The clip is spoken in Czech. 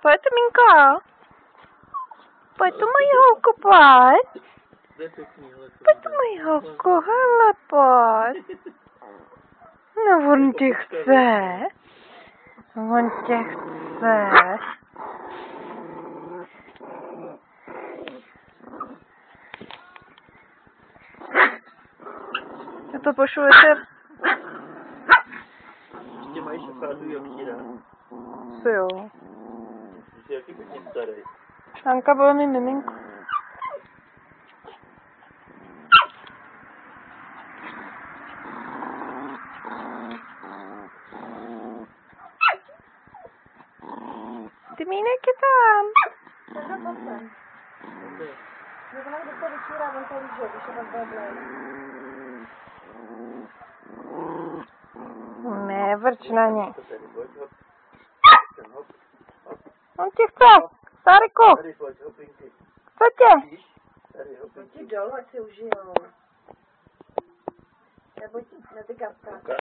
Pojď, Minko. Pojď tu moji holku, pojď. Pojď tu moji holku, hele, pojď. No, on tě chce. On tě chce. Já to pošlete. Ještě mají šafádu Yorkshire. Co jo? Jsi jaký hodně starý. Anka byla mi miminko. Ty mínek je tam. Ne, vrč na ně. On tě chce. Stariku. Co tě? Pojď dolů, ať si užijou. Nebo na ty kapka.